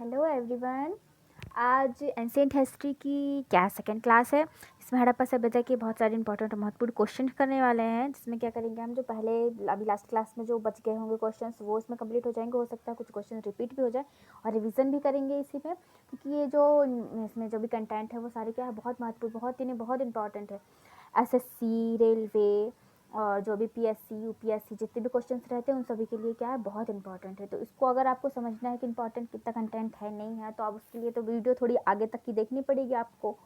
Hello everyone. आज ancient history की क्या सेकंड क्लास है। इसमें हड़प्पा सभ्यता के बहुत सारे इंपॉर्टेंट और महत्वपूर्ण क्वेश्चन करने वाले हैं, जिसमें क्या करेंगे हम जो पहले अभी लास्ट क्लास में जो बच गए होंगे क्वेश्चंस वो इसमें कंप्लीट हो जाएंगे। हो सकता है कुछ क्वेश्चन रिपीट भी हो जाए और रिवीजन भी करेंगे इसी में, क्योंकि ये जो इसमें जो भी कंटेंट है वो सारे क्या है बहुत महत्वपूर्ण, बहुत इंपॉर्टेंट है। एसएससी, रेलवे और जो भी पीएससी, यूपीएससी जितने भी क्वेश्चंस रहते हैं उन सभी के लिए क्या है बहुत इंपॉर्टेंट है। तो इसको अगर आपको समझना है कि इंपॉर्टेंट कितना कंटेंट है नहीं है, तो आप उसके लिए तो वीडियो थोड़ी आगे तक की देखनी पड़ेगी आपको,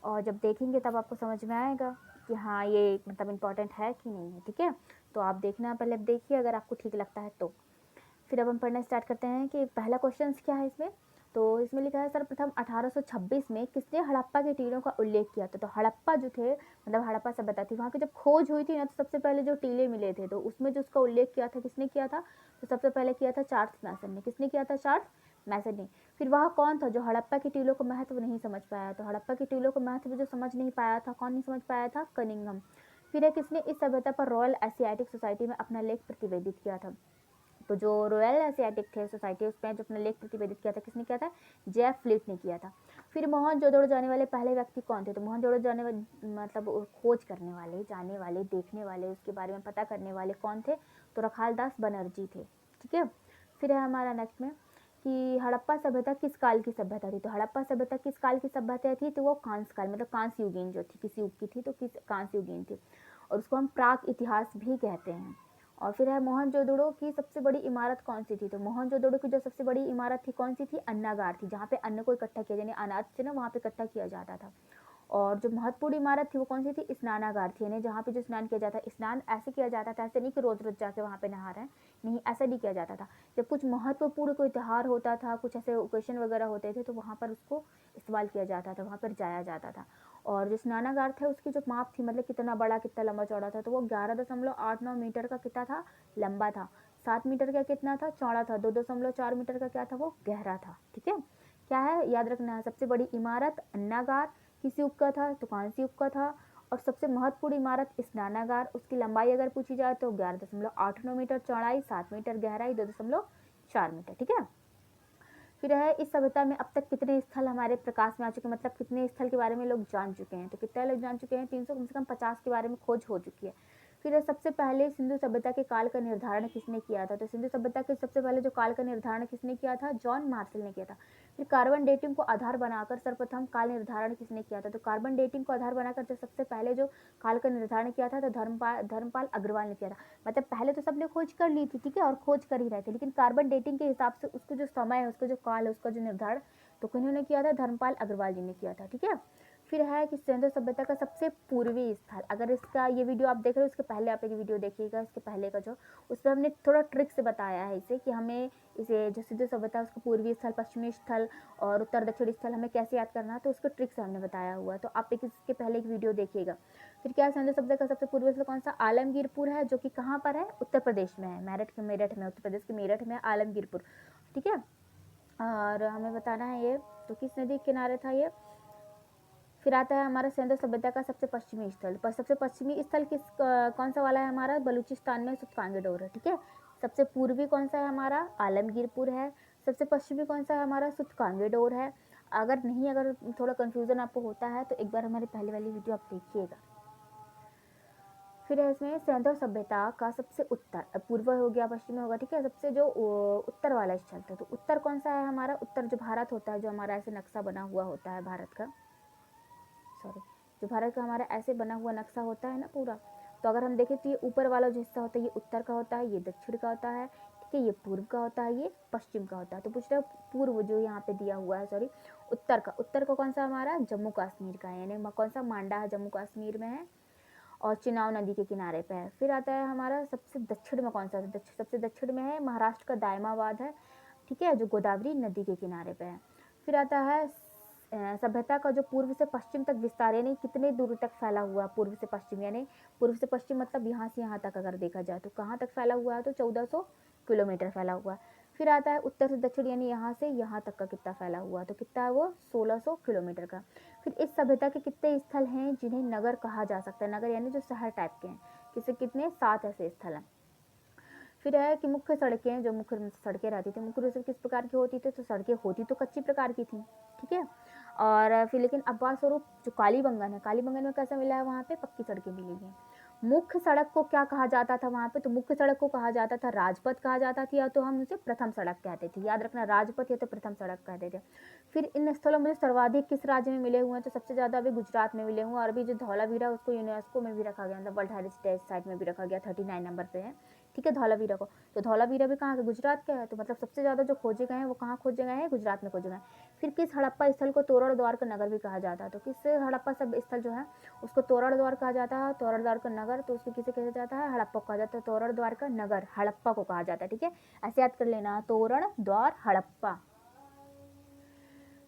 और जब देखेंगे तब आपको समझ में आएगा कि हाँ ये मतलब इम्पॉर्टेंट है कि नहीं है। ठीक है, तो आप देखना, पहले देखिए अगर आपको ठीक लगता है तो। फिर अब हम पढ़ना स्टार्ट करते हैं कि पहला क्वेश्चन क्या है इसमें। तो इसमें लिखा है सर्वप्रथम 1826 में किसने हड़प्पा के टीलों का उल्लेख किया था। तो हड़प्पा जो थे मतलब हड़प्पा सभ्यता थी, वहाँ की जब खोज हुई थी ना, तो सबसे पहले जो टीले मिले थे तो उसमें जो उसका उल्लेख किया था किसने किया था, तो सबसे पहले किया था चार्ल्स मैसन ने। किसने किया था? चार्ल्स मैसन ने। फिर वह कौन था जो हड़प्पा के टीलों को महत्व नहीं समझ पाया? तो हड़प्पा के टीलों को महत्व जो समझ नहीं पाया था, कौन नहीं समझ पाया था? कनिंघम। फिर है किसने इस सभ्यता पर रॉयल एशियाटिक सोसाइटी में अपना लेख प्रतिवेदित किया था। तो जो रॉयल एशियाटिक थे सोसाइटी उसमें जो अपना लेख प्रतिवेदित किया था किसने किया था? जेफ फ्लीट ने किया था। फिर मोहनजोदड़ो जाने वाले पहले व्यक्ति कौन थे? तो मोहनजोदड़ो जाने मतलब खोज करने वाले, जाने वाले, देखने वाले, उसके बारे में पता करने वाले कौन थे? तो रखालदास बनर्जी थे। ठीक है, फिर है हमारा नेक्स्ट में कि हड़प्पा सभ्यता किस काल की सभ्यता थी। तो हड़प्पा सभ्यता किस काल की सभ्यता थी? तो वो कांस्य काल मतलब कांस्य युगीन जो थी, किस युग की थी? तो किस कांस्य युगीन थी, और उसको हम प्राक इतिहास भी कहते हैं। और फिर है मोहनजोदड़ो की सबसे बड़ी इमारत कौन सी थी? तो मोहनजोदड़ो की जो सबसे बड़ी इमारत थी कौन सी थी? अन्नागार थी, जहाँ पे अन्न को इकट्ठा किया, यानी अनाज से ना वहाँ पे इकट्ठा किया जाता था। और जो महत्वपूर्ण इमारत थी वो कौन सी थी? स्नानागार थी, यानी जहाँ पे जो स्नान किया जाता है, स्नान ऐसे किया जाता था, ऐसे नहीं कि रोज रोज जाके वहाँ पे नहा रहे हैं, नहीं ऐसा नहीं किया जाता था। जब कुछ महत्वपूर्ण कोई त्योहार होता था, कुछ ऐसे ओकेशन वगैरह होते थे, तो वहाँ पर उसको इस्तेमाल किया जाता था, वहाँ पर जाया जाता था। और जो स्नानागार था उसकी जो माप थी मतलब कितना बड़ा कितना लंबा चौड़ा था, तो वो 11.89 मीटर का कितना था? लंबा था। 7 मीटर का कितना था? चौड़ा था। 2.4 मीटर का क्या था? वो गहरा था। ठीक है, क्या है याद रखना है, सबसे बड़ी इमारत अन्नागार किस युग का था? तो कांस्य युग का था। और सबसे महत्वपूर्ण इमारत स्नानागार, उसकी लंबाई अगर पूछी जाए तो 11.89 मीटर चौड़ाई, 7 मीटर गहराई, 2.4 मीटर। ठीक है, फिर है इस सभ्यता में अब तक कितने स्थल हमारे प्रकाश में आ चुके हैं, मतलब कितने स्थल के बारे में लोग जान चुके हैं? तो कितने लोग जान चुके हैं? 300 कम से कम 50 के बारे में खोज हो चुकी है। फिर सबसे पहले सिंधु सभ्यता के काल का निर्धारण किसने किया था? तो सिंधु सभ्यता के सबसे पहले जो काल का निर्धारण किसने किया था? जॉन मार्शल ने किया था। फिर कार्बन डेटिंग को आधार बनाकर सर्वप्रथम काल निर्धारण किसने किया था? तो कार्बन डेटिंग को आधार बनाकर जो सबसे पहले जो काल का निर्धारण किया था तो धर्मपाल अग्रवाल ने किया था। मतलब पहले तो सबने खोज कर ली थी, ठीक है, और खोज कर ही रहे थे, लेकिन कार्बन डेटिंग के हिसाब से उसको जो समय है, उसका जो काल है, उसका जो निर्धारण तो किन्होंने किया था? धर्मपाल अग्रवाल जी ने किया था। ठीक है, फिर है कि सिंधु सभ्यता का सबसे पूर्वी स्थल, अगर इसका ये वीडियो आप देख रहे हो इसके पहले आप एक वीडियो देखिएगा, इसके पहले का जो उसमें हमने थोड़ा ट्रिक से बताया है इसे कि हमें इसे जो सिंधु सभ्यता उसका पूर्वी स्थल, पश्चिमी स्थल और उत्तर दक्षिणी स्थल हमें कैसे याद करना है, तो उसको ट्रिक से हमने बताया हुआ है, तो आप एक इसके पहले एक वीडियो देखिएगा। फिर क्या है, सिंधु सभ्यता का सबसे पूर्वी स्थल कौन सा? आलमगीरपुर है, जो कि कहाँ पर है? उत्तर प्रदेश में है, मेरठ में, उत्तर प्रदेश के मेरठ में आलमगीरपुर। ठीक है, और हमें बताना है ये तो किस नदी के किनारे था ये। फिर आता है हमारा सिंधु सभ्यता का सबसे पश्चिमी स्थल, पर सबसे पश्चिमी स्थल किस कौन सा वाला है हमारा? बलूचिस्तान में सुत्कांगडोर है। ठीक है, सबसे पूर्वी कौन सा है हमारा? आलमगीरपुर है। सबसे पश्चिमी कौन सा है हमारा? सुत्कांगडोर है। अगर थोड़ा कंफ्यूजन आपको होता है तो एक बार हमारी पहले वाली वीडियो आप देखिएगा। फिर है इसमें सिंधु सभ्यता का सबसे उत्तर, पूर्व हो गया, पश्चिमी होगा, ठीक है, सबसे जो उत्तर वाला स्थल था, तो उत्तर कौन सा है हमारा? उत्तर जो भारत होता है, जो हमारा ऐसे नक्शा बना हुआ होता है भारत का, सॉरी, जो भारत का हमारा ऐसे बना हुआ नक्शा होता है ना पूरा, तो अगर हम देखें तो ये ऊपर वाला जो हिस्सा होता है ये उत्तर का होता है, ये दक्षिण का होता है, ठीक है, ये पूर्व का होता है, ये पश्चिम का होता है। तो पूछ रहे पूर्व जो यहाँ पे दिया हुआ है, सॉरी, उत्तर का कौन सा हमारा? जम्मू कश्मीर का है, यानी कौन सा? मांडा है, जम्मू कश्मीर में है और चिनाव नदी के किनारे पे है। फिर आता है हमारा सबसे दक्षिण में कौन सा? सबसे दक्षिण में है महाराष्ट्र का दायमाबाद है, ठीक है, जो गोदावरी नदी के किनारे पे है। फिर आता है सभ्यता का जो पूर्व से पश्चिम तक विस्तार, यानी कितने दूर तक फैला हुआ? पूर्व से पश्चिम, यानी पूर्व से पश्चिम मतलब यहाँ से यहाँ तक अगर देखा जाए तो कहाँ तक फैला हुआ है? तो 1400 किलोमीटर फैला हुआ है। फिर आता है उत्तर से दक्षिण, यानी यहाँ से यहाँ तक का कितना फैला हुआ है? तो कितना है वो? 1600 किलोमीटर का। फिर इस सभ्यता के कितने स्थल हैं जिन्हें नगर कहा जा सकता है? नगर यानी जो शहर टाइप के हैं, किसे कितने? 7 ऐसे स्थल हैं। फिर है कि मुख्य सड़कें, जो मुख्य सड़कें रहती थी मुख्य रूप से किस प्रकार की होती थी, तो सड़कें होती तो कच्ची प्रकार की थी, ठीक है। और फिर लेकिन अपवाद स्वरूप जो कालीबंगन है, कालीबंगन में कैसा मिला है, वहाँ पे पक्की सड़कें मिली हैं। मुख्य सड़क को क्या कहा जाता था वहाँ पे, तो मुख्य सड़क को कहा जाता था राजपथ कहा जाता था, या तो हम उसे प्रथम सड़क कहते थे, याद रखना, राजपथ या तो प्रथम सड़क कहते थे। फिर इन स्थलों में सर्वाधिक किस राज्य में मिले हुए हैं, तो सबसे ज़्यादा अभी गुजरात में मिले हुए हैं, और अभी जो धौलावीरा उसको यूनेस्को में भी रखा गया, मतलब वर्ल्ड हेरिटेज साइट में भी रखा गया, 39 नंबर पे है, ठीक है, धौलावीरा को। तो धौलावीरा भी कहाँ का, गुजरात का है, तो मतलब सबसे ज़्यादा जो खोजे गए हैं वो कहाँ खोजे गए हैं, गुजरात में खोजे गए हैं। फिर किस हड़प्पा स्थल को तोरण द्वार का नगर भी कहा जाता है, तो किस हड़प्पा सब स्थल जो है उसको तोरण द्वार कहा जाता है, तोरण द्वार का नगर, तो उसको किसे कहा जाता है, हड़प्पा को कहा जाता है, तोरण द्वार का नगर हड़प्पा को कहा जाता है, ठीक है, ऐसे याद कर लेना, तोरण द्वार हड़प्पा।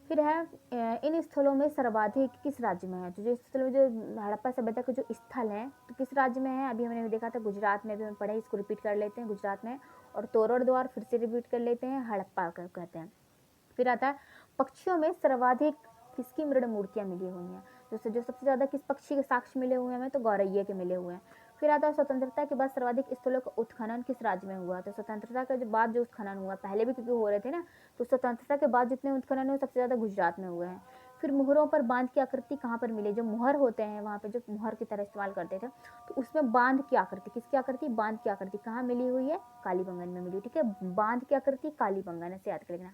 फिर है इन स्थलों में सर्वाधिक किस राज्य में है, तो जो स्थलों में जो हड़प्पा सभ्यता के जो स्थल हैं तो किस राज्य में है, अभी हमने देखा था गुजरात में, भी हम पढ़े, इसको रिपीट कर लेते हैं, गुजरात में। और तोरण द्वार फिर से रिपीट कर लेते हैं, हड़प्पा कहते हैं। फिर आता है पक्षियों में सर्वाधिक किसकी मृण मूर्तियां मिली हुई हैं, जो सबसे ज़्यादा किस पक्षी के साक्ष्य मिले हुए हैं, तो गौरैया के मिले हुए हैं। फिर आता है स्वतंत्रता के बाद सर्वाधिक स्थलों का उत्खनन किस राज्य में हुआ, तो स्वतंत्रता के बाद जो उत्खनन हुआ, पहले भी क्योंकि हो रहे थे ना, तो स्वतंत्रता के बाद जितने उत्खनन हुए सबसे ज़्यादा गुजरात में हुए हैं। फिर मुहरों पर बांध की आकृति कहाँ पर मिली, जो मुहर होते हैं वहाँ पे जो मुहर की तरह इस्तेमाल करते थे, तो उसमें बांध की आकृति, किसकी आकृति, बांध की आकृति कहाँ मिली हुई है, कालीबंगन में मिली, ठीक है, बांध की आकृति कालीबंगन, ऐसे याद कर लेना।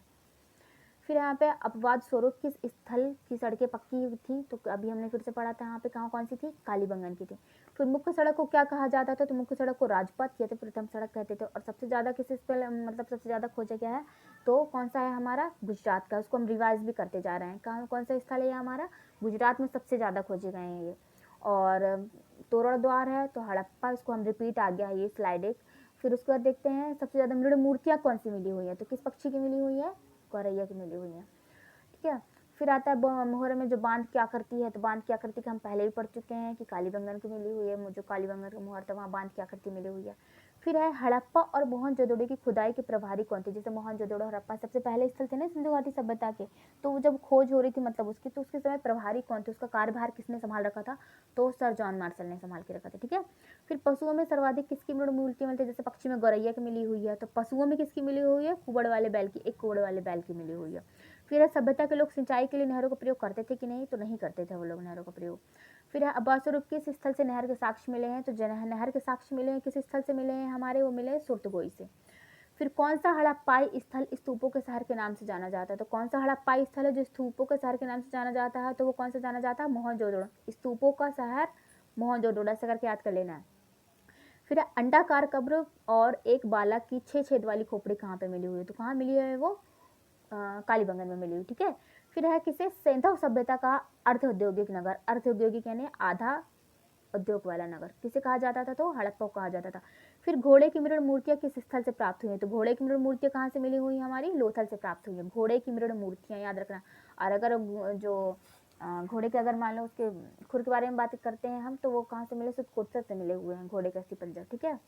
फिर यहाँ पे अपवाद स्वरूप किस स्थल की सड़कें पक्की थी, तो अभी हमने फिर से पढ़ा था, यहाँ पे कहाँ कौन सी थी, कालीबंगन की थी। फिर मुख्य सड़क को क्या कहा जाता था, तो मुख्य सड़क को राजपथ या तो प्रथम सड़क कहते थे। और सबसे ज़्यादा किस स्थल, मतलब सबसे ज़्यादा खोजा गया है, तो कौन सा है हमारा, गुजरात का, उसको हम रिवाइज भी करते जा रहे हैं, कहाँ कौन सा स्थल है ये हमारा, गुजरात में सबसे ज़्यादा खोजे गए हैं ये। और तोरण द्वार है तो हड़प्पा, इसको हम रिपीट आ गया है ये स्लाइड एक। फिर उसके बाद देखते हैं सबसे ज़्यादा मृण मूर्तियाँ कौन सी मिली हुई है, तो किस पक्षी की मिली हुई है, गौरैया की मिली हुई है, ठीक है। फिर आता है मोहरे में जो बांध की आकृति है, तो बांध की आकृति का हम पहले भी पढ़ चुके हैं कि कालीबंगन की मिली हुई है, जो कालीबंगन का मोहर था वहाँ बांध की आकृति मिली हुई है। फिर है हड़प्पा और मोहनजोदड़ो की खुदाई के प्रभारी कौन थे, जैसे मोहनजोदड़ो हड़प्पा सबसे पहले स्थल थे ना सिंधु घाटी सभ्यता के, तो जब खोज हो रही थी मतलब उसकी, तो उसके समय प्रभारी कौन थे, उसका कार्यभार किसने संभाल रखा था, तो सर जॉन मार्शल ने संभाल के रखा था, ठीक है। फिर पशुओं में सर्वाधिक किसकी मृण मूर्ति मिलती है, जैसे पक्षी में गौरैया की मिली हुई है, तो पशुओं में किसकी मिली हुई है, कुबड़ वाले बैल की, एक कुबड़ वाले बैल की मिली हुई है। फिर सभ्यता के लोग सिंचाई के लिए नहरों का प्रयोग करते थे कि नहीं, तो नहीं करते थे वो लोग नहरों का प्रयोग। फिर अपवाद स्वरूप किस स्थल से नहर के साक्ष्य मिले हैं, तो नहर के साक्ष्य मिले हैं किस स्थल से मिले हैं हमारे, वो मिले सुरतगोई से। फिर कौन सा हड़प्पाई स्थल स्तूपों के शहर के नाम से जाना जाता है, तो कौन सा हड़प्पाई स्थल है जो स्तूपों के शहर के नाम से जाना जाता है, तो वो कौन सा जाना जाता है, मोहनजोदड़ो, स्तूपों का शहर मोहनजोदड़ो, ऐसा करके याद कर लेना है। फिर अंडाकार कब्र और एक बालक की 6 छेद वाली खोपड़ी कहाँ पे मिली हुई है, तो कहाँ मिली है वो, कालीबंगन में मिली हुई, ठीक है। फिर है किसे सिंधु सभ्यता का अर्ध औद्योगिक नगर, अर्ध औद्योगिक यानी आधा उद्योग वाला नगर किसे कहा जाता था, तो हड़प्पा को कहा जाता था। फिर घोड़े की मृण मूर्तियां किस स्थल से प्राप्त हुई है, तो घोड़े की मृण मूर्तियां कहाँ से मिली हुई हमारी, लोथल से प्राप्त हुई है, घोड़े की मृण मूर्तियां याद रखना। और अगर जो घोड़े के अगर मान लो उसके खुर के बारे में बात करते हैं हम, तो वो कहाँ से मिले, सुतकोत्सव से मिले हुए हैं घोड़े का अस्थि पंजर, ठीक है।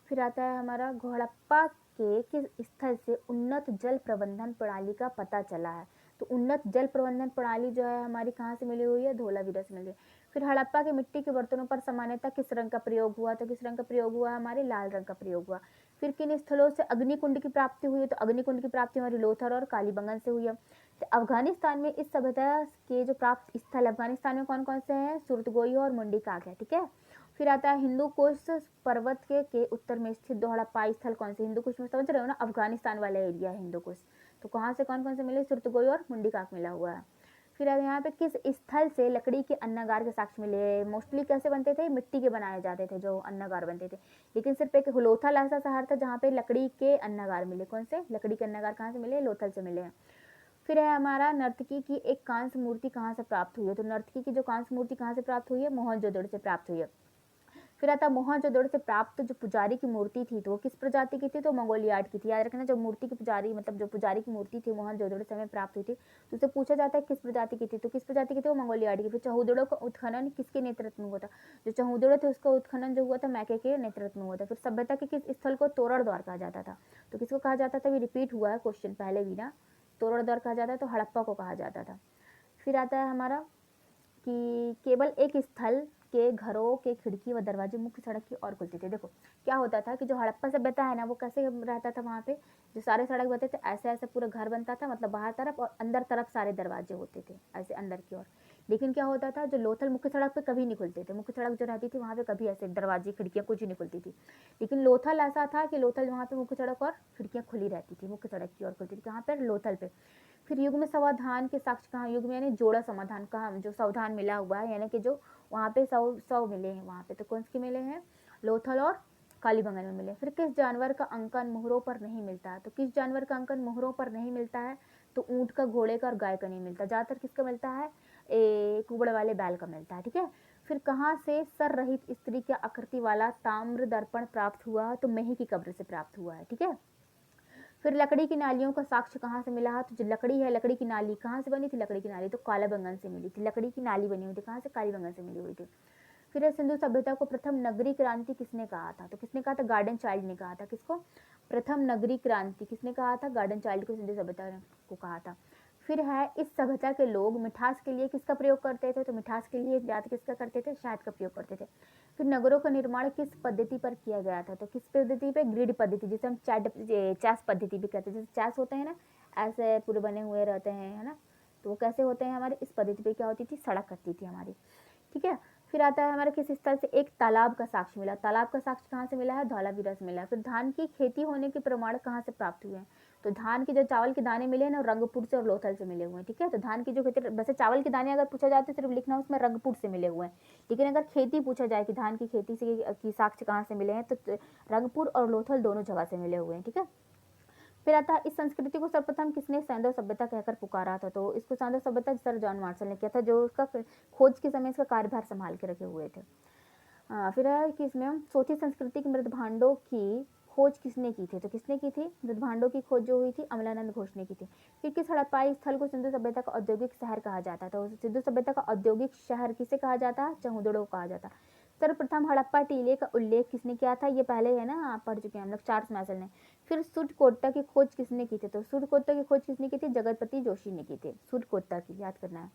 फिर आता है हमारा घोड़प्पा के किस स्थल से उन्नत जल प्रबंधन प्रणाली का पता चला है, तो उन्नत जल प्रबंधन प्रणाली जो है हमारी कहाँ से मिली हुई है, धौलावीरा से मिली है। फिर हड़प्पा के मिट्टी के बर्तनों पर सामान्यतः किस रंग का प्रयोग हुआ, तो किस रंग का प्रयोग हुआ, हमारे लाल रंग का प्रयोग हुआ। फिर किन स्थलों से अग्निकुंड की प्राप्ति हुई है, तो अग्निकुंड की प्राप्ति हमारी लोथल और कालीबंगन से हुई है। तो अफगानिस्तान में इस सभ्यता के जो प्राप्त स्थल, अफगानिस्तान में कौन कौन से हैं, सुरतगोई और मुंडीकाक है, ठीक है। फिर आता है हिंदू कुश पर्वत के उत्तर में स्थित दो हड़प्पा स्थल कौन से, हिंदू कुश में समझ रहे हो ना, अफगानिस्तान वाला एरिया है हिंदू कुश, तो कहाँ से कौन कौन से मिले, सुरतगोई और मुंडीकाक मिला हुआ है। फिर यहाँ पे किस स्थल से लकड़ी के अन्नागार के साक्ष्य मिले, मोस्टली कैसे बनते थे, मिट्टी के बनाए जाते थे जो अन्नागार बनते थे, लेकिन सिर्फ एक लोथल ऐसा शहर था जहाँ पे लकड़ी के अन्नागार मिले, कौन से, लकड़ी के अन्नागार कहाँ से मिले, लोथल से मिले हैं। फिर है हमारा नर्तकी की एक कांस्य मूर्ति कहाँ से प्राप्त हुई है, तो नर्तकी की जो कांस्य मूर्ति कहाँ से प्राप्त हुई है, मोहनजोदड़ो से प्राप्त हुई है। फिर आता मोहनजोदड़ो से प्राप्त जो पुजारी की मूर्ति थी, तो वो किस प्रजाति की थी, तो मंगोलियाड की थी, याद रखना। जो मूर्ति की पुजारी, मतलब जो पुजारी की मूर्ति थी मोहनजोदड़ो से हमें प्राप्त हुई थी, तो उससे पूछा जाता है किस प्रजाति की थी, तो किस प्रजाति की थी, वो मंगोलियाड की। फिर चहुदड़ो का उत्खनन किसके नेतृत्व में हुआ था, जो चहुदड़ो थे उसका उत्खनन जो हुआ था मैके के नेतृत्व में हुआ था। फिर सभ्यता के किस स्थल को तोरण द्वार कहा जाता था, तो किसको कहा जाता था, रिपीट हुआ है क्वेश्चन पहले भी ना, तोरण द्वार कहा जाता है, तो हड़प्पा को कहा जाता था। फिर आता है हमारा कि केवल एक स्थल के घरों के खिड़की व दरवाजे मुख्य सड़क की ओर खुलते थे। देखो क्या होता था कि जो हड़प्पा सभ्यता है ना, वो कैसे रहता था वहाँ पे, जो सारे सड़क बनते थे ऐसे ऐसे पूरा घर बनता था, मतलब बाहर तरफ और अंदर तरफ सारे दरवाजे होते थे ऐसे अंदर की ओर। लेकिन क्या होता था, जो लोथल मुख्य सड़क पे कभी नहीं खुलते थे, मुख्य सड़क जो रहती थी वहाँ पे कभी ऐसे दरवाजे खिड़कियाँ कुछ नहीं खुलती थी। लेकिन लोथल ऐसा था कि लोथल वहाँ पे मुख्य सड़क और खिड़कियाँ खुली रहती थी, मुख्य सड़क की ओर खुलती थी, कहाँ पर, लोथल पे। फिर युग में समाधान के साक्ष्य कहाँ, युग में यानी जोड़ा समाधान कहाँ, जो सावधान मिला हुआ है, यानी कि जो वहाँ पे 100 मिले हैं वहाँ पे, तो कौन से मिले हैं, लोथल और कालीबंगन में मिले। फिर किस जानवर का अंकन मोहरों पर नहीं मिलता है, तो किस जानवर का अंकन मोहरों पर नहीं मिलता है, तो ऊँट का, घोड़े का और गाय का नहीं मिलता, ज़्यादातर किसका मिलता है, कुबड़ वाले बैल का मिलता है, ठीक है। फिर कहाँ से सर रहित स्त्री की आकृति वाला ताम्र दर्पण प्राप्त हुआ, तो मेही की कब्र से प्राप्त हुआ है, ठीक है। फिर लकड़ी की नालियों का साक्ष्य कहाँ से मिला है, तो जो लकड़ी है, लकड़ी की नाली कहाँ से बनी थी, लकड़ी की नाली तो कालीबंगन से मिली थी, लकड़ी की नाली बनी हुई थी, कहाँ से, कालीबंगन से मिली हुई थी। फिर सिंधु सभ्यता को प्रथम नगरी क्रांति किसने कहा था, तो किसने कहा था, गार्डन चाइल्ड ने कहा था। किसको, प्रथम नगरी क्रांति किसने कहा था, गार्डन चाइल्ड को सिंधु सभ्यता को कहा था। फिर है, इस सभ्यता के लोग मिठास के लिए किसका प्रयोग करते थे, तो मिठास के लिए ज्यादा किसका करते थे, शहद का प्रयोग करते थे। फिर नगरों का निर्माण किस पद्धति पर किया गया था, तो किस पद्धति पे, ग्रिड पद्धति, जिसे हम चैस पद्धति भी कहते हैं, जैसे चैस होते हैं ना, ऐसे पूरे बने हुए रहते हैं, है ना, तो वो कैसे होते हैं हमारे, इस पद्धति पे क्या होती थी, सड़क कटती थी हमारी, ठीक है। फिर आता है हमारे किस स्थल से एक तालाब का साक्ष्य मिला, तालाब का साक्ष्य कहाँ से मिला है, धौलावीरा से मिला है। फिर धान की खेती होने के प्रमाण कहाँ से प्राप्त हुए हैं, तो धान के जो चावल के दाने मिले हैं ना, रंगपुर से और लोथल से मिले हुए हैं, ठीक है। तो धान की जो खेती, वैसे चावल के दाने अगर पूछा जाए तो सिर्फ लिखना उसमें रंगपुर से मिले हुए हैं, लेकिन अगर खेती पूछा जाए कि धान की खेती से की साक्ष्य कहाँ से मिले हैं, तो रंगपुर और लोथल दोनों जगह से मिले हुए हैं, ठीक है। फिर आता है, इस संस्कृति को सर्वप्रथम किसने सैंधव सभ्यता कहकर पुकारा था, तो इसको सैंधव सभ्यता सर जॉन मार्शल ने किया था, जो उसका खोज के समय इसका कार्यभार संभाल के रखे हुए थे। फिर है कि इसमें चौथी संस्कृति के मृत भांडों की खोज किसने की थी, तो किसने की थी, मृत भांडों की खोज जो हुई थी, अमलानंद घोष ने की थी। फिर किस हड़प्पाई स्थल को सिंधु सभ्यता का औद्योगिक शहर कहा जाता था, तो सिंधु सभ्यता का औद्योगिक शहर किसे कहा जाता है, चहुदड़ो कहा जाता। सर्वप्रथम हड़प्पा टीले का उल्लेख किसने किया था, ये पहले है ना, आप पढ़ चुके हैं हम लोग, चार्ल्स मैसल ने। फिर सुरकोट्टा की खोज किसने की थी, तो सुरकोट्टा की खोज किसने की थी, जगतपति जोशी ने की थी, सुरकोट्टा की, याद करना है।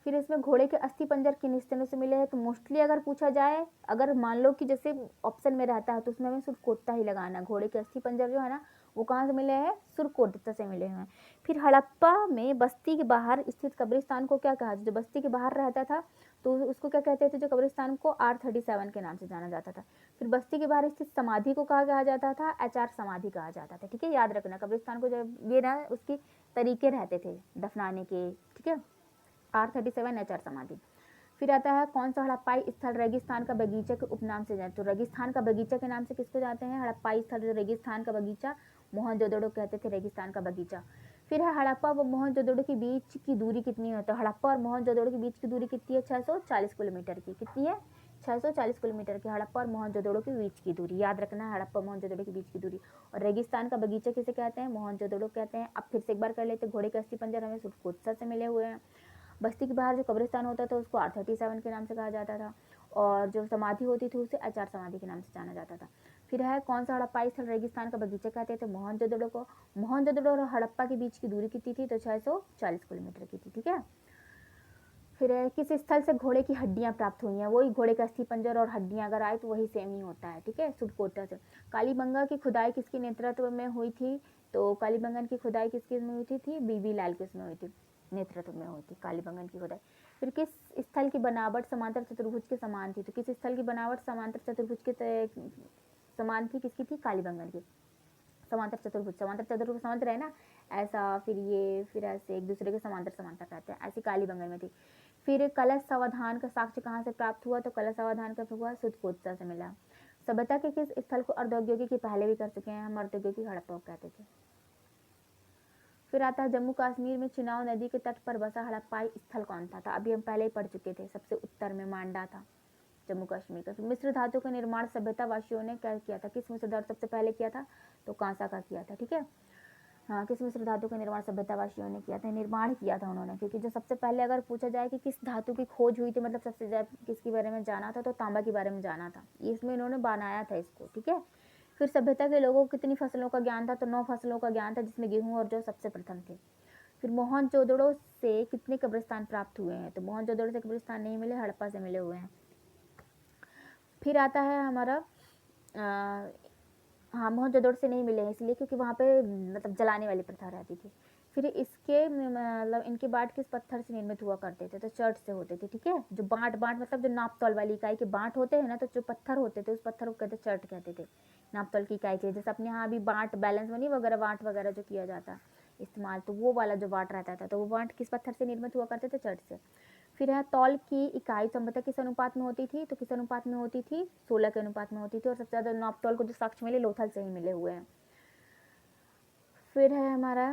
फिर इसमें घोड़े के अस्थि पंजर किन स्थलों से मिले हैं, तो मोस्टली अगर पूछा जाए, अगर मान लो कि जैसे ऑप्शन में रहता है, तो उसमें हमें सुरकोट्टा ही लगाना है। घोड़े के अस्थि पंजर जो है ना, वो कहाँ से मिले हैं, सुरकोट्टा से मिले हुए हैं। फिर हड़प्पा में बस्ती के बाहर स्थित कब्रिस्तान को क्या कहा, जो बस्ती के बाहर रहता था तो उसको क्या कहते थे, जो कब्रिस्तान को R37 के नाम से जाना जाता था। फिर बस्ती के बाहर स्थित समाधि को कहा जाता था, HR समाधि कहा जाता था, ठीक है, याद रखना। कब्रिस्तान को जब ये ना, उसकी तरीके रहते थे दफनाने के, ठीक है। R37 HR समाधि। फिर आता है, कौन सा हड़प्पाई स्थल रेगिस्तान का बगीचा के उपनाम से जाए, तो रेगिस्तान का बगीचा के नाम से किसको जाते हैं, हड़प्पाई स्थल जो रेगिस्तान का बगीचा, मोहनजोदड़ो कहते थे रेगिस्तान का बगीचा। फिर है, हड़प्पा व मोहनजोदड़ो के बीच की दूरी कितनी है, तो हड़प्पा और मोहनजोदड़ो के बीच की दूरी कितनी है, 640 किलोमीटर की, कितनी है, 640 किलोमीटर की हड़प्पा और मोहनजोदड़ो के बीच की दूरी, याद रखना है, हड़प्पा मोहनजोदड़ो के बीच की दूरी। और रेगिस्तान का बगीचा किसे कहते हैं, मोहनजोदड़ो कहते हैं। अब फिर से एक बार कर लेते, घोड़े के अस्थि पंजर हमें सुरकोत्सा से मिले हुए हैं। बस्ती के बाहर जो कब्रिस्तान होता था उसको R37 के नाम से कहा जाता था, और जो समाधि होती थी उसे HR समाधि के नाम से जाना जाता था। फिर है, कौन सा हड़प्पाई स्थल रेगिस्तान का बगीचा कहते थे, मोहनजोदड़ो को। मोहनजोदड़ो और हड़प्पा के बीच की दूरी कितनी थी, तो 640 किलोमीटर की थी, ठीक है। फिर किस स्थल से घोड़े की हड्डियां प्राप्त हुई हैं, वही घोड़े का अस्थि पंजर और हड्डियां अगर आए तो वही सेम ही होता है, ठीक है, सुरकोट्टा से। कालीबंगा की खुदाई किसके नेतृत्व में हुई थी, तो कालीबंगन की खुदाई किसके में हुई थी, बीबी लाल के उसमें हुई थी, नेतृत्व में हुई थी कालीबंगन की खुदाई। फिर किस स्थल की बनावट समांतर चतुर्भुज के समान थी, तो किस स्थल की बनावट समांतर चतुर्भुज के समान थी, किसकी थी, कालीबंगन की। समांतर चतुर्भुज, समांतर चतुर्भुज समांतर है ना, ऐसा, फिर ये, फिर ऐसे एक दूसरे के समांतर समांतर रहते हैं, ऐसी कालीबंगन में थी। फिर कलश सावधान का साक्ष्य कहाँ से प्राप्त हुआ, तो कलश सावधान का हुआ सुरकोत्सा से मिला। सभ्यता के किस स्थल को अर्धौद्योगिक पहले भी कर चुके हैं हम, अर्धौद्योगिक हड़प्पा कहते थे। फिर आता है, जम्मू कश्मीर में चिनाव नदी के तट पर बसा हड़प्पाई स्थल कौन था, अभी हम पहले ही पढ़ चुके थे, सबसे उत्तर में मांडा था जम्मू कश्मीर का। मिश्र धातु का निर्माण सभ्यता वासियों ने क्या किया था, किस मिश्र धातु सबसे पहले किया था, तो कांसा का किया था, ठीक है। हाँ, किस मिश्र धातु का निर्माण सभ्यतावासियों ने किया था, निर्माण किया था उन्होंने, क्योंकि जो सबसे पहले अगर पूछा जाए कि किस धातु की खोज हुई थी, मतलब सबसे ज्यादा किसके बारे में जाना था, तो तांबा के बारे में जाना था, इसमें इन्होंने बनाया था इसको, ठीक है। फिर सभ्यता के लोगों को कितनी फसलों का ज्ञान था, तो 9 फसलों का ज्ञान था, जिसमें गेहूं और जौ सबसे प्रथम थे। फिर मोहनजोदड़ो से कितने कब्रिस्तान प्राप्त हुए हैं, तो मोहनजोदड़ो से कब्रिस्तान नहीं मिले, हड़प्पा से मिले हुए हैं। फिर आता है हमारा हाँ, मोहनजोदड़ो से नहीं मिले हैं इसलिए क्योंकि वहाँ पे मतलब जलाने वाली प्रथा रहती थी। फिर इसके मतलब इनके बाट किस पत्थर से निर्मित हुआ करते थे, तो चर्च से होते थे, ठीक है। जो बाँट बाँट मतलब जो नाप तौल वाली इकाई के बाँट होते हैं ना, तो जो पत्थर होते थे उस पत्थर को कहते चर्ट कहते थे, नाप तौल की इकाई के लिए। जैसे अपने यहाँ अभी बाँट बैलेंस बनी वगैरह बाँट वगैरह जो किया जाता इस्तेमाल, तो वो वाला जो बाँट रहता था, तो वो बाँट किस पत्थर से निर्मित हुआ करते थे, चर्च से। फिर है तौल की इकाई संभवतः किस अनुपात में होती थी, तो किस अनुपात में होती थी, 16 के अनुपात में होती थी। और सबसे ज़्यादा नाप तौल को जो साक्ष्य मिले लोथल से ही मिले हुए हैं। फिर है हमारा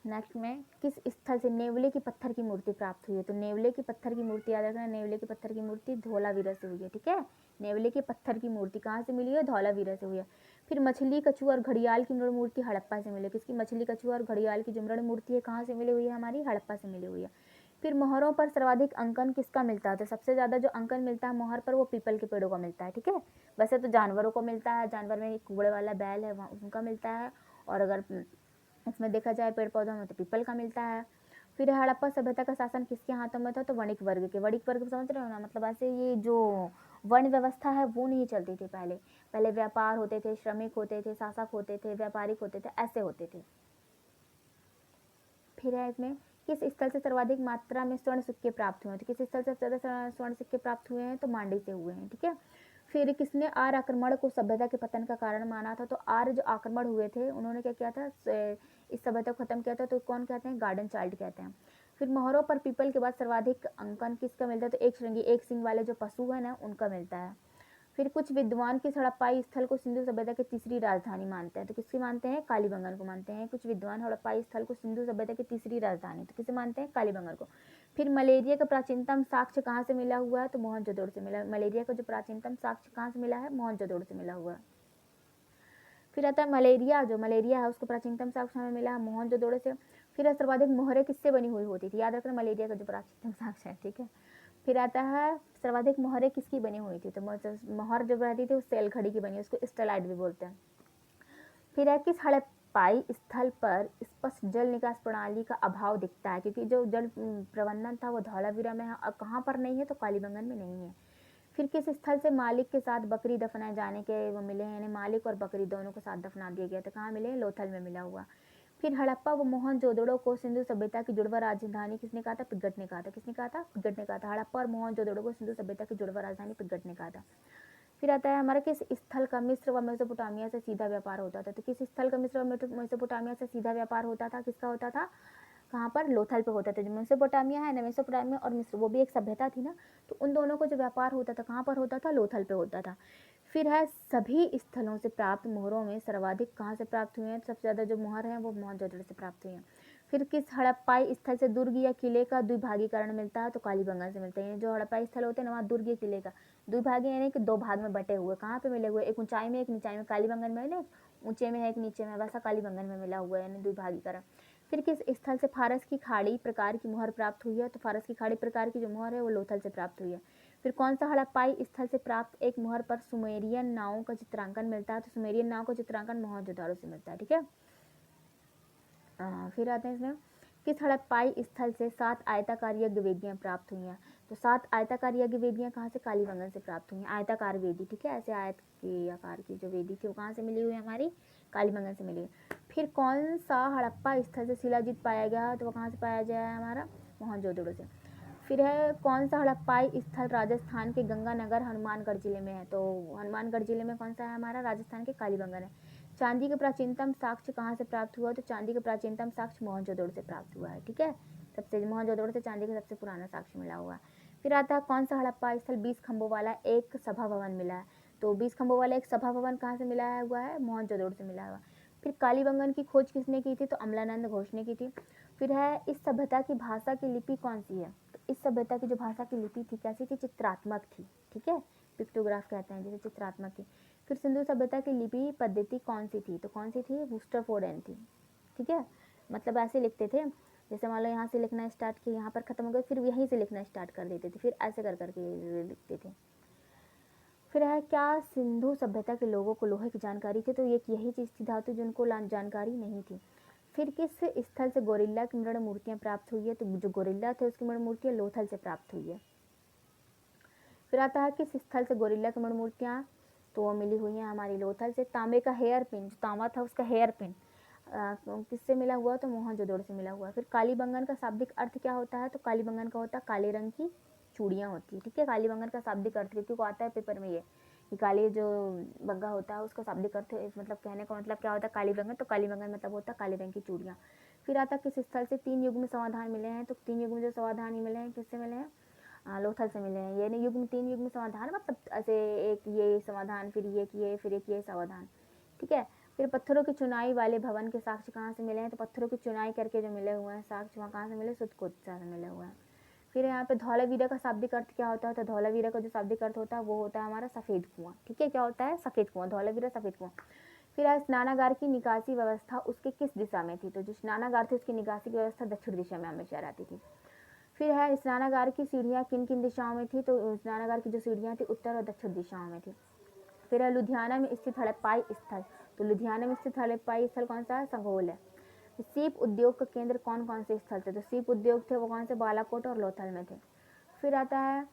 नेक्स्ट में किस स्थल से नेवले की पत्थर की मूर्ति प्राप्त हुई है, तो नेवले की पत्थर की मूर्ति याद रखना, नेवले की पत्थर की मूर्ति धौलावीरा से हुई है, ठीक है। नेवले की पत्थर की मूर्ति कहाँ से मिली है, धौलावीरा से हुई है। फिर मछली, कछुआ और घड़ियाल की मृण मूर्ति हड़प्पा से मिली है। किसकी, मछली, कछुआ और घड़ियाल की जो मृण मूर्ति है कहाँ से मिली हुई है, हमारी हड़प्पा से मिली हुई है। फिर मोहरों पर सर्वाधिक अंकन किसका मिलता है, तो सबसे ज़्यादा जो अंकन मिलता है मोहर पर वो पीपल के पेड़ों का मिलता है, ठीक है। वैसे तो जानवरों को मिलता है, जानवर में कुबड़े वाला बैल है वहाँ उनका मिलता है, और अगर इसमें देखा जाए पेड़ पौधों में तो पीपल का मिलता है। फिर हड़प्पा सभ्यता का शासन किसके हाथों में था, तो वणिक वर्ग के। वणिक वर्ग समझ रहे हो ना, मतलब ऐसे ये जो वर्ण व्यवस्था है वो नहीं चलती थी पहले। पहले व्यापार होते थे, श्रमिक होते थे, शासक होते थे, व्यापारिक होते थे, ऐसे होते थे। फिर है इसमें किस स्थल से सर्वाधिक मात्रा में स्वर्ण सिक्के प्राप्त हुए हैं, तो किस स्थल से ज़्यादा स्वर्ण सिक्के प्राप्त हुए हैं, तो मांडी से हुए हैं, ठीक है। फिर किसने आर्य आक्रमण को सभ्यता के पतन का कारण माना था, तो आर्य जो आक्रमण हुए थे उन्होंने क्या किया था, इस सभ्यता को खत्म किया था, तो कौन कहते हैं, गार्डन चाइल्ड कहते हैं। फिर मोहरों पर पीपल के बाद सर्वाधिक अंकन किसका मिलता है, तो एक श्रृंगी एक सिंह वाले जो पशु है ना उनका मिलता है। फिर कुछ विद्वान किस हड़प्पाई स्थल को सिंधु सभ्यता की तीसरी राजधानी मानते हैं, तो किसकी मानते हैं, कालीबंगन को मानते हैं। कुछ विद्वान हड़प्पाई स्थल को सिंधु सभ्यता की तीसरी राजधानी, तो किसे मानते हैं, कालीबंगन को। फिर मलेरिया का प्राचीनतम साक्ष्य कहाँ से मिला हुआ है, तो मोहनजोदड़ो से मिला। मलेरिया का जो प्राचीनतम साक्ष्य कहाँ से मिला है, मोहनजोदड़ो से मिला हुआ है। फिर आता है मलेरिया, जो मलेरिया है उसको प्राचीनतम साक्ष्य हमें मिला है मोहनजोदड़ो से। फिर सर्वाधिक मोहरें किससे बनी हुई होती थी, याद रखना मलेरिया का जो प्राचीनतम साक्ष्य है, ठीक है। फिर आता है सर्वाधिक मोहरें किसकी बनी हुई थी, तो मोहर जब रहती थी उस सेल खड़ी की बनी, उसको स्टेलाइट भी बोलते हैं। फिर है किस हड़प्पाई स्थल पर स्पष्ट जल निकास प्रणाली का अभाव दिखता है, क्योंकि जो जल प्रबंधन था वो धौलावीरा में है, और कहाँ पर नहीं है, तो कालीबंगन में नहीं है। फिर किस स्थल से मालिक के साथ बकरी दफनाए जाने के वो मिले हैं, यानी मालिक और बकरी दोनों को साथ दफना दिया गया था, कहाँ मिले, लोथल में मिला हुआ। फिर हड़प्पा व मोहनजोदड़ो को सिंधु सभ्यता की जुड़वा राजधानी किसने कहा था, पिगट ने कहा था। किसने कहा था, पिगट ने कहा था। हड़प्पा और मोहनजोदड़ो को सिंधु सभ्यता की जुड़वा राजधानी पिगट ने कहा था। फिर आता है हमारा किस स्थल का मिस्र व मेसोपोटामिया से सीधा व्यापार होता था, तो किस स्थल का मिस्र व मेसोपोटामिया से सीधा व्यापार होता था, किसका होता था, कहाँ पर, लोथल पे होता था। जो मेसोपोटामिया है ना, मेसोपोटामिया और मिस्र वो भी एक सभ्यता थी ना, तो उन दोनों को जो व्यापार होता था कहाँ पर होता था, लोथल पे होता था। फिर है सभी स्थलों से प्राप्त मोहरों में सर्वाधिक कहाँ से प्राप्त हुए हैं, सबसे ज़्यादा जो मोहर हैं वो मोहनजोदड़ो से प्राप्त हुए हैं। फिर किस हड़प्पाई स्थल से दुर्ग या किले का द्विभागीकरण मिलता है, तो कालीबंगन से मिलते हैं। जो हड़प्पाई स्थल होते हैं ना वहाँ दुर्ग या किले का द्विभागी यानी कि दो भाग में बटे हुए, कहाँ पे मिले हुए, एक ऊंचाई में एक नीचाई में, कालीबंगन में ना ऊंचे में है एक नीचे में, वैसा कालीबंगन में मिला हुआ है, यानी द्विभागीकरण। फिर किस स्थल से फारस की खाड़ी प्रकार की मोहर प्राप्त हुई है, तो फारस की खाड़ी प्रकार की जो मोहर है वो लोथल से प्राप्त हुई है। फिर कौन सा हड़प्पाई स्थल से प्राप्त एक मोहर पर सुमेरियन नावों का चित्रांकन मिलता है, तो सुमेरियन नाव का चित्रांकन मोहनजोदड़ो से मिलता है, ठीक है। फिर आते हैं इसमें किस हड़प्पाई स्थल से 7 आयताकार यज्ञ वेदियाँ प्राप्त हुई हैं, तो 7 आयताकार यज्ञ वेदियाँ कहाँ से, कालीबंगन से प्राप्त हुई हैं। आयताकार वेदी, ठीक है, ऐसे आयत के आकार की जो वेदी थी वो कहाँ से मिली हुई है, हमारी कालीबंगन से मिली है। फिर कौन सा हड़प्पा स्थल से शिलाजीत पाया गया, तो वो कहाँ से पाया गया है, हमारा मोहनजोदड़ो से। फिर है कौन सा हड़प्पाई स्थल राजस्थान के गंगानगर हनुमानगढ़ जिले में है, तो हनुमानगढ़ जिले में कौन सा है, हमारा राजस्थान के कालीबंगन है। चांदी का प्राचीनतम साक्ष्य कहाँ से प्राप्त हुआ, तो चांदी का प्राचीनतम साक्ष्य मोहनजोदड़ो से प्राप्त हुआ है, ठीक है। सबसे मोहनजोदड़ो से चांदी का सबसे पुराना साक्ष्य मिला हुआ है। फिर आता है कौन सा हड़प्पा स्थल 20 खंभों वाला एक सभा भवन मिला है, तो 20 खंभों वाला एक सभा भवन कहाँ से मिला हुआ है, मोहनजोदड़ो से मिला हुआ। फिर कालीबंगन की खोज किसने की थी, तो अमलानंद घोष ने की थी। फिर है इस सभ्यता की भाषा की लिपि कौन सी है, तो इस सभ्यता की जो भाषा की लिपि थी कैसी थी, चित्रात्मक थी, ठीक है, पिक्टोग्राफ कहते हैं जैसे, चित्रात्मक थी। फिर सिंधु सभ्यता की लिपि पद्धति कौन सी थी, तो कौन सी थी, वुस्टरफोर्डियन थी, ठीक है। मतलब ऐसे लिखते थे, जैसे मान लो यहाँ से लिखना स्टार्ट किया, यहाँ पर खत्म हो गया, फिर यहीं से लिखना स्टार्ट कर देते थे, फिर ऐसे कर करके लिखते थे। फिर है क्या सिंधु सभ्यता के लोगों को लोहे की जानकारी थी, तो एक यही चीज़ थी धातु जिनको जानकारी नहीं थी। फिर किस स्थल से गोरिल्ला की मृण मूर्तियाँ प्राप्त हुई है, तो जो गोरिल्ला थे उसकी मृण मूर्तियाँ लोथल से प्राप्त हुई है। फिर आता है किस स्थल से गोरिल्ला की मृण मूर्तियाँ, तो वो मिली हुई हैं हमारी लोथल से। तांबे का हेयर पिन, जो तांबा था उसका हेयर पिन किससे मिला हुआ, तो मोहनजोदड़ो से मिला हुआ। फिर कालीबंगन का शाब्दिक अर्थ क्या होता है, तो कालीबंगन का होता है काले रंग की चूड़ियाँ होती है, ठीक है। कालीबंगन का शाब्दिक अर्थ, क्योंकि वो आता है पेपर में ये कि काली जो बंगा होता है उसका शाब्दिक अर्थ मतलब कहने का मतलब क्या होता है कालीबंगन, तो कालीबंगन मतलब होता है काले रंग की चूड़ियाँ। फिर आता है किस स्थल से 3 युग्म समाधान मिले हैं, तो 3 युग्म जो समाधान मिले हैं किससे मिले हैं, लोथल से मिले हैं। ये नहीं युग्म 3 युग्म समाधान मतलब ऐसे एक ये समाधान, फिर ये फिर एक ये समाधान, ठीक है। फिर पत्थरों की चुनाई वाले भवन के साक्ष्य कहाँ से मिले हैं, तो पत्थरों की चुनाई करके जो मिले हुए हैं साक्ष्य वहाँ कहाँ से मिले, सुतकोत्सा से मिले हुए हैं। फिर यहाँ पे धौलावीरा का शाब्दिक अर्थ क्या होता है, तो धौलावीरा का जो शाब्दिक अर्थ होता है वो होता है हमारा सफ़ेद कुआं, ठीक है। क्या होता है, सफ़ेद कुआं, धौलावीरा सफ़ेद कुआं। फिर है स्नानागार की निकासी व्यवस्था उसके किस दिशा में थी, तो जो स्नानागार थी उसकी निकासी की व्यवस्था दक्षिण दिशा में हमेशा रहती थी। फिर है स्नानागार की सीढ़ियाँ किन किन दिशाओं में थी, तो स्नानागार की जो सीढ़ियाँ थी उत्तर और दक्षिण दिशाओं में थी। फिर है लुधियाना में स्थित हड़प्पाई स्थल, तो लुधियाना में स्थित हड़प्पाई स्थल कौन सा है, संघोल है। सीप उद्योग का केंद्र कौन कौन से स्थल थे, तो सीप उद्योग थे वो कौन से, बालाकोट और लोथल में थे। फिर आता है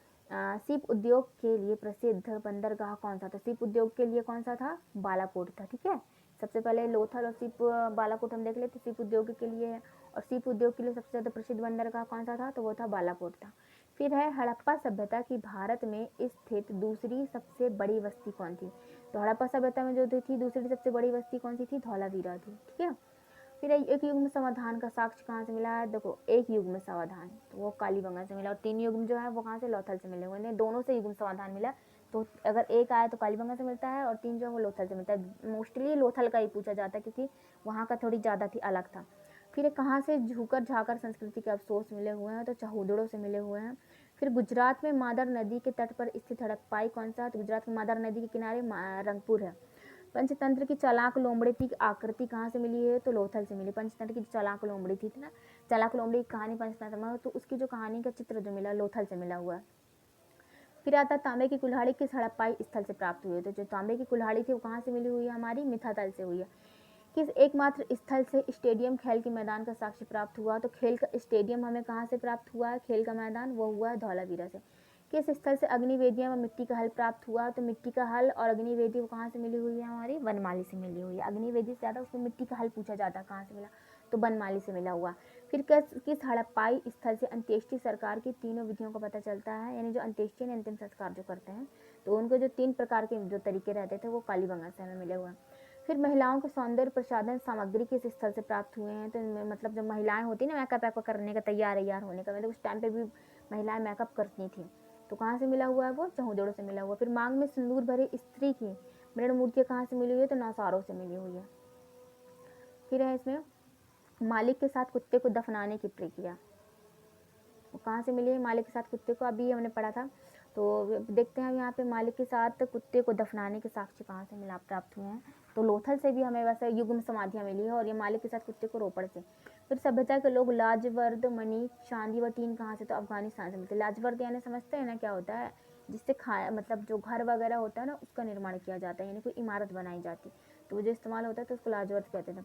सीप उद्योग के लिए प्रसिद्ध बंदरगाह कौन सा था, सीप उद्योग के लिए कौन सा था, बालाकोट था, ठीक है। सबसे पहले लोथल और सीप बालाकोट हम देख लेते, सीप उद्योग के लिए है, और सीप उद्योग के लिए सबसे ज़्यादा प्रसिद्ध बंदरगाह कौन सा था, तो वो था बालाकोट था। फिर है हड़प्पा सभ्यता की भारत में स्थित दूसरी सबसे बड़ी बस्ती कौन थी, तो हड़प्पा सभ्यता में जो थी दूसरी सबसे बड़ी बस्ती कौन सी थी, धौलावीरा थी, ठीक है। फिर एक युग्म समाधान का साक्ष्य कहाँ से मिला है, देखो एक युग्म समाधान तो वो कालीबंगा से मिला, और 3 युग्म जो है वो कहाँ से, लोथल से मिले हुए हैं, दोनों से युग्म समाधान मिला। तो अगर एक आया तो कालीबंगा से मिलता है और 3 जो है वो लोथल से मिलता है। मोस्टली लोथल का ही पूछा जाता है क्योंकि वहाँ का थोड़ी ज़्यादा थी, अलग था। फिर कहाँ से झूकर झाकर संस्कृति के अवशेष मिले हुए हैं, तो चहूदड़ों से मिले हुए हैं। फिर गुजरात में मादर नदी के तट पर स्थित हड़प्पाई कौन सा, तो गुजरात में मादर नदी के किनारे रंगपुर है। पंचतंत्र की चालाक लोमड़ी की आकृति कहाँ से मिली है, तो लोथल से मिली। पंचतंत्र की चालाक लोमड़ी थी ना, चालाक लोमड़ी की कहानी पंचतंत्र में, तो उसकी जो कहानी का चित्र जो मिला लोथल से मिला हुआ है। फिर आता तांबे की कुल्हाड़ी किस हड़प्पाई स्थल से प्राप्त हुई है, तो जो तांबे की कुल्हाड़ी थी वो कहाँ से मिली हुई है, हमारी मिथातल से हुई है। किस एकमात्र स्थल से स्टेडियम खेल के मैदान का साक्ष्य प्राप्त हुआ, तो खेल का स्टेडियम हमें कहाँ से प्राप्त हुआ है, खेल का मैदान वो हुआ है धौलावीरा से। किस स्थल से अग्निवेदियाँ व मिट्टी का हल प्राप्त हुआ, तो मिट्टी का हल और अग्निवेदी वो कहाँ से मिली हुई है, हमारी वनमाली से मिली हुई है। अग्निवेदी से ज़्यादा उसमें मिट्टी का हल पूछा जाता है, कहाँ से मिला, तो वनमाली से मिला हुआ। फिर किस हड़प्पाई स्थल से अंत्येष्टि सरकार की तीनों विधियों का पता चलता है, यानी जो अंत्येष्टि यानी अंतिम संस्कार जो करते हैं तो उनको जो 3 प्रकार के जो तरीके रहते थे वो कालीबंगा से हमें मिले हुए हैं। फिर महिलाओं के सौंदर्य प्रसाधन सामग्री किस स्थल से प्राप्त हुए हैं, तो मतलब जब महिलाएं होती ना मेकअप करने का तैयार होने का, मतलब उस टाइम पे भी महिलाएं मेकअप करती थी, तो कहाँ से मिला हुआ है वो, चहूदड़ों से मिला हुआ। फिर मांग में सिंदूर भरे स्त्री की मृण मूर्तियाँ कहाँ से मिली हुई है, तो नौसारों से मिली हुई है। फिर है इसमें मालिक के साथ कुत्ते को दफनाने की प्रक्रिया, वो कहाँ से मिली है, मालिक के साथ कुत्ते को, अभी हमने पढ़ा था। तो देखते हैं यहाँ पे मालिक के साथ कुत्ते को दफनाने के साक्ष्य कहाँ से मिला प्राप्त हुए हैं, तो लोथल से भी हमें वैसे युग्म समाधियाँ मिली है, और ये मालिक के साथ कुत्ते को रोपड़ से। फिर सभ्यता के लोग लाजवर्द मणि चांदी व टीन कहाँ से, तो अफगानिस्तान से मिलते। लाजवर्द यानी समझते हैं ना क्या होता है, जिससे मतलब जो घर वगैरह होता है ना उसका निर्माण किया जाता है, यानी कोई इमारत बनाई जाती, तो वो जो इस्तेमाल होता है तो उसको लाजवर्द कहते थे।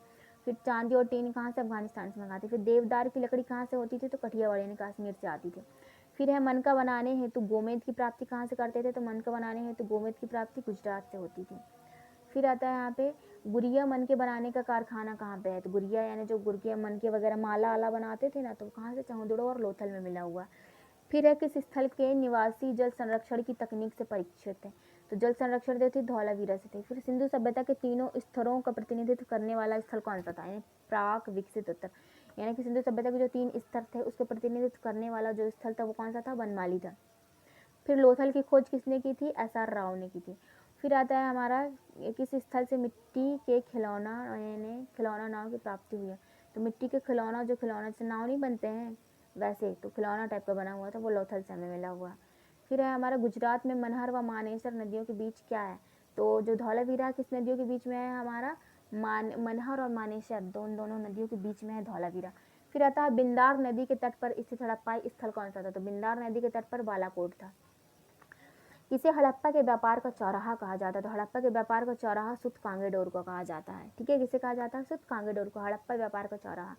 फिर चांदी और टीन कहाँ से, अफगानिस्तान से मंगाते। फिर देवदार की लकड़ी कहाँ से होती थी, तो कठियावाड़ यानी कश्मीर से आती थी। फिर है मनका बनाने हेतु गोमेद की प्राप्ति कहाँ से करते थे, तो मनका बनाने हेतु गोमेद की प्राप्ति गुजरात से होती थी। फिर आता है यहाँ पे गुड़िया मन के बनाने का कारखाना कहाँ पे है, तो गुड़िया यानी जो गुड़िया मन के वगैरह माला आला बनाते थे ना, तो कहाँ से, चहूदड़ो और लोथल में मिला हुआ। फिर है किस स्थल के निवासी जल संरक्षण की तकनीक से परिचित है, तो जल संरक्षण जो थे धौलावीरा से थे। फिर सिंधु सभ्यता के तीनों स्तरों का प्रतिनिधित्व करने वाला स्थल कौन सा था, यानी प्राक विकसित उत्तर, यानी कि सिंधु सभ्यता के जो 3 स्तर थे उसके प्रतिनिधित्व करने वाला जो स्थल था वो कौन सा था, वनमाली था। फिर लोथल की खोज किसने की थी, SR राव ने की थी। फिर आता है हमारा किस स्थल से मिट्टी के खिलौना यानी खिलौना नाव की प्राप्ति हुई है, तो मिट्टी के खिलौना, जो खिलौना से नाव नहीं बनते हैं वैसे, तो खिलौना टाइप का बना हुआ था वो लोथल से हमें मिला हुआ। फिर है हमारा गुजरात में मनहर व मानेसर नदियों के बीच क्या है, तो जो धौलावीरा किस नदियों के बीच में है, हमारा मनहर और मानेसर दोनों नदियों के बीच में है धौलावीरा। फिर आता है बिंदार नदी के तट पर स्थित हड़प्पाई स्थल कौन सा था, तो बिंदार नदी के तट पर बालाकोट था। इसे हड़प्पा के व्यापार का चौराहा कहा जाता है, तो हड़प्पा के व्यापार का चौराहा सुत कांगेडोर को कहा जाता है, ठीक है। किसे कहा जाता है, सुत कांगेडोर को, हड़प्पा व्यापार का चौराहा।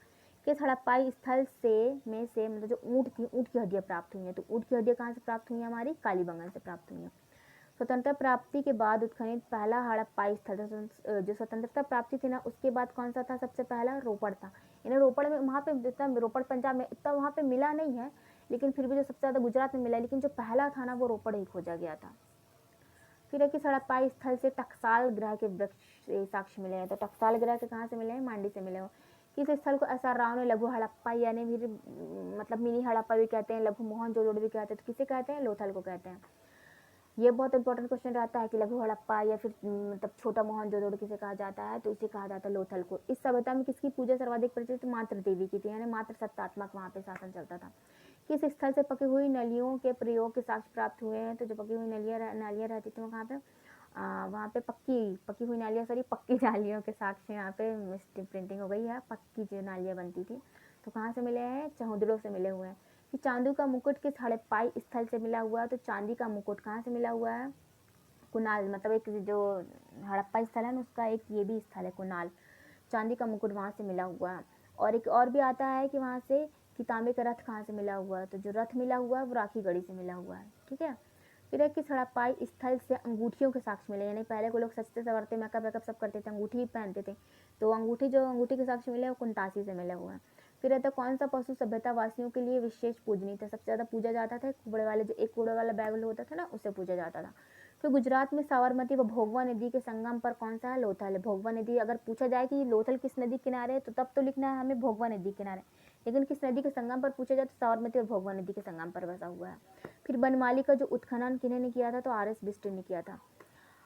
किस हड़प्पाई स्थल से मतलब जो ऊँट थी, ऊँट की हड्डियाँ प्राप्त हुई हैं। तो ऊँट की हड्डियाँ कहाँ से प्राप्त हुई हैं? हमारी कालीबंगन से प्राप्त हुई हैं। स्वतंत्रता प्राप्ति के बाद उत्खनन पहला हड़प्पाई स्थल था। जो स्वतंत्रता प्राप्ति थी ना, उसके बाद कौन सा था सबसे पहला? रोपड़ था। इन्हें रोपड़ में, वहाँ पे जितना रोपड़ पंजाब में इतना वहाँ पे मिला नहीं है, लेकिन फिर भी जो सबसे ज़्यादा गुजरात में मिला, लेकिन जो पहला था ना वो रोपड़ ही खोजा गया था। फिर है कि हड़प्पाई स्थल से टकसाल ग्रह के वृक्ष साक्ष्य मिले हैं। तो टकसाल ग्रह के कहाँ से मिले हैं? मांडी से मिले हो। किस स्थल को एसआर राव ने लघु हड़प्पा यानी फिर मतलब मिनी हड़प्पा भी कहते हैं, लघु मोहनजोदड़ो भी कहते हैं। तो किसे कहते हैं? लोथल को कहते हैं। ये बहुत इंपॉर्टेंट क्वेश्चन रहता है कि लघु हड़प्पा या फिर मतलब छोटा मोहनजोदड़ो किसे कहा जाता है? तो इसे कहा जाता है लोथल को। इस सभ्यता में किसकी पूजा सर्वाधिक प्रचलित? मातृ देवी की थी, यानी मातृ सत्तात्मक वहाँ पे शासन चलता था। किस स्थल से पकी हुई नलियों के प्रयोग के साक्ष्य प्राप्त हुए हैं? तो जो पकी हुई नालियाँ रहती थी वो कहाँ पे? वहाँ पे पकी हुई नालियाँ, सॉरी पक्की नालियों के साक्ष्य, यहाँ पे मिस्टेक प्रिंटिंग हो गई है, पक्की जो नालियाँ बनती थी। तो कहाँ से मिले हैं? चहुदड़ों से मिले हुए हैं। कि चांदी का मुकुट किस हड़प्पाई स्थल से मिला हुआ है? तो चांदी का मुकुट कहाँ से मिला हुआ है? कुनाल, मतलब एक जो हड़प्पा स्थल है ना, उसका एक ये भी स्थल है कुनाल। चांदी का मुकुट वहाँ से मिला हुआ है। और एक और भी आता है कि वहाँ से कि तांबे का रथ कहाँ से मिला हुआ है? तो जो रथ मिला हुआ है वो राखीगढ़ी से मिला हुआ है। ठीक है। फिर है कि हड़प्पाई स्थल से अंगूठियों के साक्ष्य मिले, यानी पहले को लोग सजते सवरते मेकअप वेकअप सब करते थे, अंगूठी पहनते थे। तो अंगूठी के साक्ष्य मिले वो कुंतासी से मिले हुए हैं। फिर रहता कौन सा पशु सभ्यता वासियों के लिए विशेष पूजनीय था? सबसे ज़्यादा पूजा जाता था कूड़े वाले, जो एक कूड़े वाला बैग होता था ना, उससे पूजा जाता था। तो गुजरात में साबरमती व भोगवा नदी के संगम पर कौन सा है? लोथल है। भोगवा नदी, अगर पूछा जाए कि लोथल किस नदी किनारे है, तो तब तो लिखना है हमें भोगवा नदी किनारे, लेकिन किस नदी के संगम पर पूछा जाए तो साबरमती और भोगवा नदी के संगम पर बसा हुआ है। फिर बनमाली का जो उत्खनन किन्हीं ने किया था? तो आर एस बिष्ट ने किया था।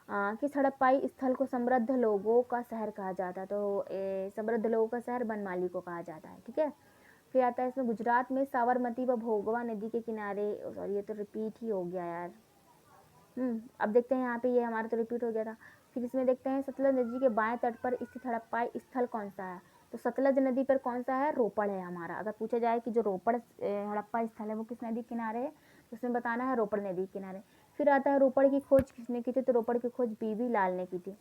किस हड़प्पाई स्थल को समृद्ध लोगों का शहर कहा जाता है? तो समृद्ध लोगों का शहर बनमाली को कहा जाता है। ठीक है। फिर आता है इसमें गुजरात में साबरमती व भोगवा नदी के किनारे, सॉरी ये तो रिपीट ही हो गया यार। अब देखते हैं यहाँ पे, ये हमारा तो रिपीट हो गया था। फिर इसमें देखते हैं सतलज नदी के बाएं तट पर स्थित हड़प्पाई स्थल कौन सा है? तो सतलज नदी पर कौन सा है? रोपड़ है हमारा। अगर पूछा जाए कि जो रोपड़ हड़प्पा स्थल है वो किस नदी किनारे है, तो उसमें बताना है रोपड़ नदी किनारे। फिर आता है रोपड़ की खोज किसने की थी? तो रोपड़ की खोज बीवी लाल ने की थी।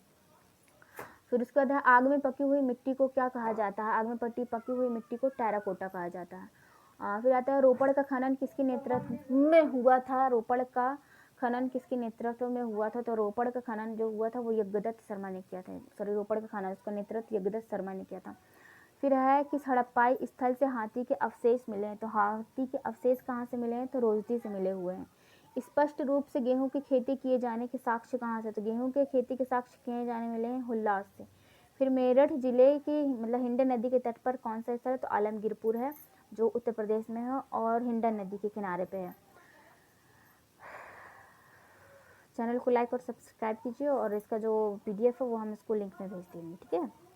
फिर उसके बाद है आग में पकी हुई मिट्टी को क्या कहा जाता है? आग में पकी हुई मिट्टी को टेराकोटा कहा जाता है। फिर आता है रोपड़ का खनन किसके नेतृत्व में हुआ था? रोपड़ का खनन किसके नेतृत्व में हुआ था? तो रोपड़ का खनन जो हुआ था वो यज्ञदत्त शर्मा ने किया था। सॉरी, रोपड़ का खनन, उसका नेतृत्व यज्ञदत्त शर्मा ने किया था। फिर है किस हड़प्पाई स्थल से हाथी के अवशेष मिले हैं? तो हाथी के अवशेष कहाँ से मिले हैं? तो रोजदी से मिले हुए हैं। स्पष्ट रूप से गेहूं की खेती किए जाने के साक्ष्य कहाँ से? तो गेहूं के खेती के साक्ष्य किए जाने मिले हैं हुल्लास से। फिर मेरठ जिले की मतलब हिंडन नदी के तट पर कौन सा स्थल है? तो आलमगीरपुर है, जो उत्तर प्रदेश में है और हिंडन नदी के किनारे पे है। चैनल को लाइक और सब्सक्राइब कीजिए, और इसका जो PDF है वो हम इसको लिंक में भेज देंगे। ठीक है।